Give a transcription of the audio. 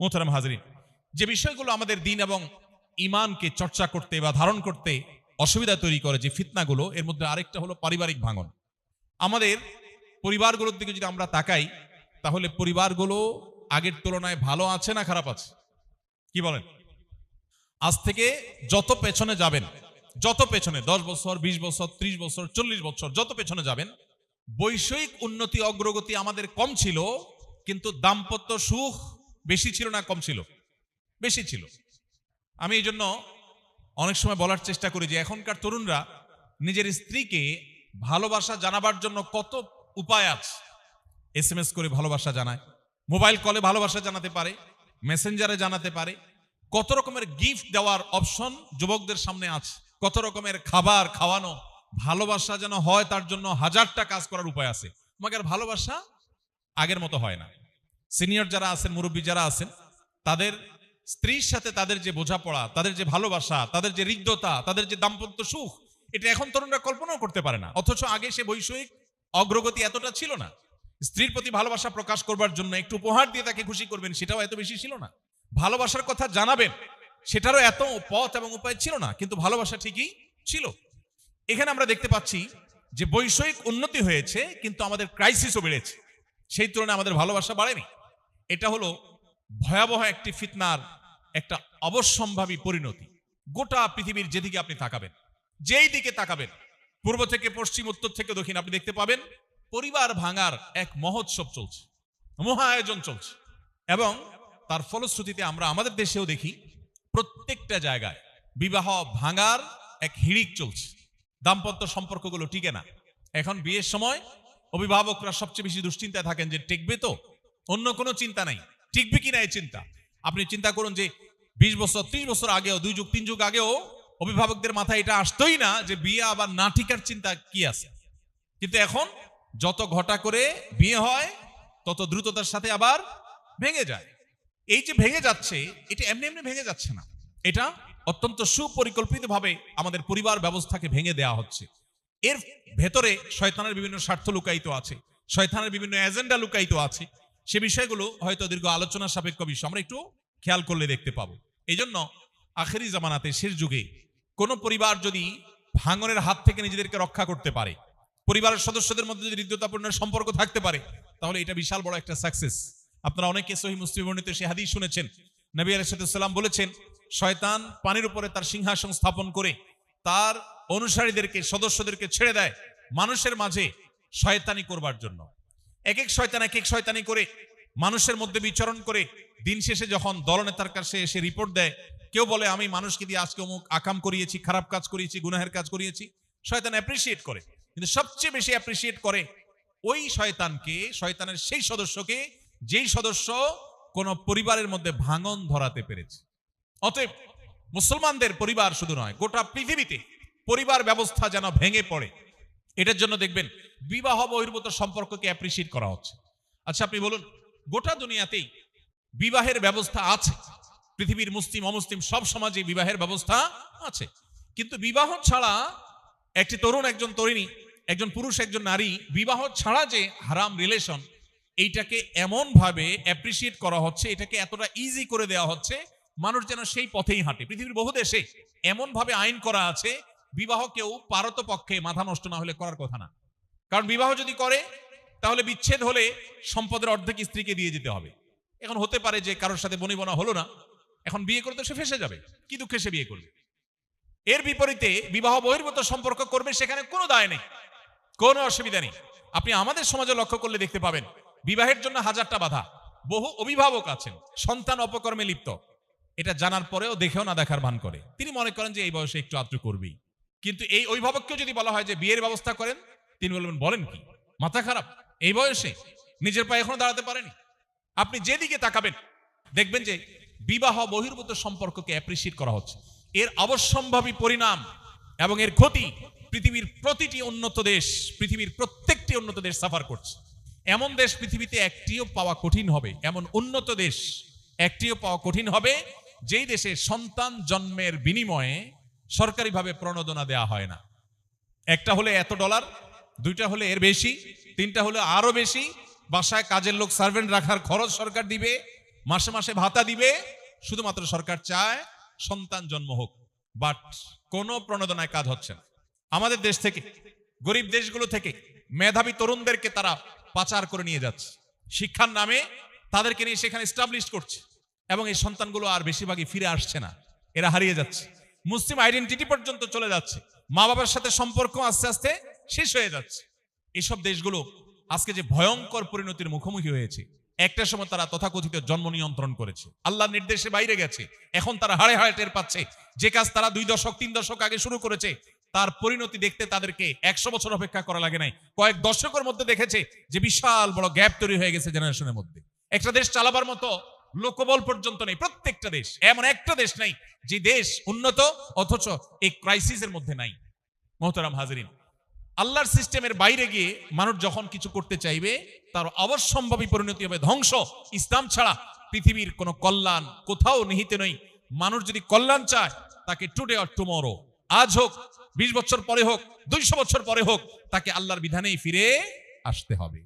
মোহতারাম হাজরিন, যে বিষয়গুলো আমাদের দিন এবং ইমানকে চর্চা করতে বা ধারণ করতে অসুবিধা তৈরি করে, যে ফিতনাগুলো, এর মধ্যে আরেকটা হলো পারিবারিক ভাঙন। আমাদের পরিবারগুলোর দিকে যদি আমরা তাকাই, তাহলে পরিবারগুলো আগের তুলনায় ভালো আছে না খারাপ আছে? কি বলেন? আজ থেকে যত পেছনে যাবেন, যত পেছনে 10 বছর, 20 বছর, 30 বছর, 40 বছর যত পেছনে যাবেন, বৈষয়িক উন্নতি অগ্রগতি আমাদের কম ছিল, কিন্তু দাম্পত্য সুখ বেশি ছিল না কম ছিল? বেশি ছিল। আমি এই জন্য অনেক সময় বলার চেষ্টা করি যে এখনকার তরুণরা নিজের স্ত্রীকে ভালোবাসা জানাবার জন্য কত উপায় আছে। SMS করে ভালোবাসা জানায়, মোবাইল কলে ভালোবাসা জানাতে পারে, মেসেঞ্জারে জানাতে পারে, কত রকমের গিফট দেওয়ার অপশন যুবকদের সামনে আছে, কত রকমের খাবার খাওয়ানো, ভালোবাসা যেন হয় তার জন্য হাজারটা কাজ করার উপায় আছে। মगर ভালোবাসা আগের মতো হয় না। সিনিয়র যারা আছেন, মুরব্বী যারা আছেন, তাদের স্ত্রীর সাথে তাদের যে বোঝাপড়া, তাদের যে ভালোবাসা, তাদের যে হৃদ্যতা, তাদের যে দাম্পত্য সুখ, এটা এখন তরুণরা কল্পনাও করতে পারে না। অথচ আগে সে বৈষয়িক অগ্রগতি এতটা ছিল না। স্ত্রীর প্রতি ভালোবাসা প্রকাশ করবার জন্য একটু উপহার দিয়ে তাকে খুশি করবেন, সেটাও এত বেশি ছিল না। ভালোবাসার কথা জানাবেন, সেটারও এত পথ এবং উপায় ছিল না, কিন্তু ভালোবাসা ঠিকই ছিল। এখানে আমরা দেখতে পাচ্ছি যে বৈষয়িক উন্নতি হয়েছে, কিন্তু আমাদের ক্রাইসিসও বেড়েছে। সেই তুলনায় আমাদের ভালোবাসা বাড়েনি। এটা হলো ভয়াবহ একটি ফিতনার একটা অবশ্যম্ভাবী পরিণতি। গোটা পৃথিবীর যেদিকে আপনি তাকাবেন, যেই দিকে তাকাবেন, পূর্ব থেকে পশ্চিম, উত্তর থেকে দক্ষিণ, আপনি দেখতে পাবেন পরিবার ভাঙার এক মহোৎসব চলছে, মহা আয়োজন চলছে। এবং তার ফলশ্রুতিতে আমরা আমাদের দেশেও দেখি প্রত্যেকটা জায়গায় বিবাহ ভাঙার এক হিড়িক চলছে। দাম্পত্য সম্পর্কগুলো টিকে না। এখন বিয়ের সময় অভিভাবকরা সবচেয়ে বেশি দুশ্চিন্তায় থাকেন যে টিকবে তো, অন্য কোনো চিন্তা নাই, টিকবে কিনা এই চিন্তা। আপনি চিন্তা করুন যে 20 বছর 30 বছর আগেও, 2 যুগ 3 যুগ আগেও অভিভাবকদের মাথায় এটা আসতোই না যে বিয়ে আবার না টিকার চিন্তা কি আছে। কিন্তু এখন যত ঘটা করে বিয়ে হয়, তত দ্রুততার সাথে আবার ভেঙে যায়। এই যে ভেঙে যাচ্ছে, এটা এমনি এমনি ভেঙে যাচ্ছে না, এটা অত্যন্ত সুপরিকল্পিতভাবে আমাদের পরিবার ব্যবস্থাকে ভেঙে দেওয়া হচ্ছে। এর ভেতরে শয়তানের বিভিন্ন স্বার্থ লুকায়িত আছে, শয়তানের বিভিন্ন এজেন্ডা লুকায়িত আছে। সে বিষয়গুলো হয়তো দীর্ঘ আলোচনা সাপেক্ষ বিষয়, আমরা একটু খেয়াল করলে দেখতে পাবো। এই জন্য আখেরি জামানাতে, শেষ যুগে, কোন পরিবার যদি ভাঙনের হাত থেকে নিজেদেরকে রক্ষা করতে পারে, পরিবারের সদস্যদের মধ্যে যদি হৃদ্যতাপূর্ণ সম্পর্ক থাকতে পারে, তাহলে এটা বিশাল বড় একটা সাকসেস। আপনারা অনেকে সহিহ মুসলিম বর্ণিত সেই হাদিস শুনেছেন। নবী আলাইহিস সালাম বলেছেন, শয়তান পানির উপরে তার সিংহাসন স্থাপন করে তার অনুসারীদেরকে, সদস্যদেরকে ছেড়ে দেয় মানুষের মাঝে শয়তানি করবার জন্য। এক এক শয়তান এক এক শয়তানি করে মানুষের মধ্যে বিচরণ করে দিন শেষে যখন দলনেতার কাছে এসে রিপোর্ট দেয়, কেউ বলে আমি মানুষকে দিয়ে আজকে অমুক আকাম করিয়েছি, খারাপ কাজ করিয়েছি, গুনাহের কাজ করিয়েছি, শয়তান অ্যাপ্রিসিয়েট করে। কিন্তু সবচেয়ে বেশি অ্যাপ্রিসিয়েট করে ওই শয়তানকে, শয়তানের সেই সদস্যকে, যেই সদস্য কোন পরিবারের মধ্যে ভাঙন ধরাতে পেরেছে। অতএব মুসলমানদের পরিবার শুধু নয়, গোটা পৃথিবীতে পরিবার ব্যবস্থা যেন ভেঙে পড়ে, এটার জন্য দেখবেন বিবাহ বহির্ভূত সম্পর্ককে অ্যাপ্রিসিয়েট করা হচ্ছে। আচ্ছা আপনি বলুন, গোটা দুনিয়াতেই বিবাহের ব্যবস্থা আছে, পৃথিবীর মুসলিম অমুসলিম সব সমাজে বিবাহের ব্যবস্থা আছে, কিন্তু বিবাহ ছাড়া একটি তরুণ, একজন তরুণী, একজন পুরুষ, একজন নারী বিবাহ ছাড়া যে হারাম রিলেশন, এইটাকে এমন ভাবে অ্যাপ্রিসিয়েট করা হচ্ছে, এটাকে এতটা ইজি করে দেওয়া হচ্ছে, মানুষ যেন সেই পথেই হাঁটে। পৃথিবীর বহু দেশে এমন ভাবে আইন করা আছে, বিবাহ কেউ পারতপক্ষে মাথা নষ্ট না হলে করার কথা না। কারণ বিবাহ যদি করে, তাহলে বিচ্ছেদ হলে সম্পদের অর্ধেক স্ত্রীকে দিয়ে যেতে হবে। এখন হতে পারে যে কারোর সাথে বনিবনা হলো না, এখন বিয়ে করে তো সে ফেসে যাবে, কি দুঃখে সে বিয়ে করবে। এর বিপরীতে বিবাহ বহির্ভূত সম্পর্ক করবে, সেখানে কোনো দায় নেই, কোনো অসুবিধা নেই। আপনি আমাদের সমাজে লক্ষ্য করলে দেখতে পাবেন বিবাহের জন্য হাজারটা বাধা। বহু অভিভাবক আছেন সন্তান অপকর্মে লিপ্ত, এটা জানার পরেও দেখেও না দেখার ভান করে। তিনি মনে করেন যে এই বয়সে একটু আত্র করবেই, কিন্তু এই অভিভাবককেও যদি বলা হয় যে বিয়ের ব্যবস্থা করেন, তিনি বলবেন বলেন কি, মাথা খারাপ, এই বয়সে নিজের পায়ে এখনো দাঁড়াতে পারেনি। আপনি যেদিকে তাকাবেন দেখবেন যে বিবাহ বহির্ভূত সম্পর্ককে অ্যাপ্রিসিয়েট করা হচ্ছে। এর অবশ্যম্ভাবী পরিণাম এবং এর ক্ষতি পৃথিবীর প্রতিটি উন্নত দেশ, পৃথিবীর প্রত্যেকটি উন্নত দেশ সাফার করছে। এমন দেশ পৃথিবীতে একটিও পাওয়া কঠিন হবে, এমন উন্নত দেশ একটিও পাওয়া কঠিন হবে যেই দেশে সন্তান জন্মের বিনিময়ে সরকারিভাবে প্রণোদনা দেয়া হয় না। একটা হলে এত ডলার, দুইটা হলে এর বেশি, তিনটা হলে আরো বেশি, বাসায় কাজের লোক সার্ভেন্ট রাখার খরচ সরকার দিবে, মাসে মাসে ভাতা দিবে, শুধুমাত্র সরকার চায় সন্তান জন্ম হোক, বাট কোনো প্রণোদনায় কাজ হচ্ছে না। আমাদের দেশ থেকে, গরিব দেশগুলো থেকে মেধাবী তরুণদেরকে তারা পাচার করে নিয়ে যাচ্ছে, শিক্ষার নামে তাদেরকে নিয়ে সেখানে এস্টাবলিশ করছে, এবং এই সন্তানগুলো আর বেশিরভাগই ফিরে আসছে না, এরা হারিয়ে যাচ্ছে, মুসলিম আইডেন্টিটি পর্যন্ত চলে যাচ্ছে, মা বাবার সাথে সম্পর্ক আস্তে আস্তে শেষ হয়ে যাচ্ছে। এইসব দেশগুলো আজকে যে ভয়ঙ্কর পরিণতির মুখোমুখি হয়েছে, একটা সময় তারা তথাকথিত জন্ম নিয়ন্ত্রণ করেছে, আল্লাহর নির্দেশে বাইরে গেছে, এখন তারা হাড়ে হাড়ে টের পাচ্ছে যে কাজ তারা 2 দশক 3 দশক আগে শুরু করেছে, তার পরিণতি দেখতে তাদেরকে 100 বছর অপেক্ষা করা লাগে নাই, কয়েক দশকের মধ্যে দেখেছে যে বিশাল বড় গ্যাপ তৈরি হয়ে গেছে জেনারেশনের মধ্যে। একটা দেশ চালাবার মতো লোকবল পর্যন্ত নেই, প্রত্যেকটা দেশ, এমন একটা দেশ নাই যে দেশ উন্নত অথচ এই ক্রাইসিসের মধ্যে নাই। মোহতারাম হাজিরিন, আল্লাহর সিস্টেমের বাইরে গিয়ে মানুষ যখন কিছু করতে চাইবে তার অবশ্যম্ভাবী পরিণতি হবে ধ্বংস। ইসলাম ছাড়া পৃথিবীর কোনো কল্যাণ কোথাও নিহিত নেই। মানুষ যদি কল্যাণ চায়, তাকে টুডে অর টুমরো, আজ হোক, 20 বছর পরে হোক, 200 বছর পরে হোক, তাকে আল্লাহর বিধানেই ফিরে আসতে হবে।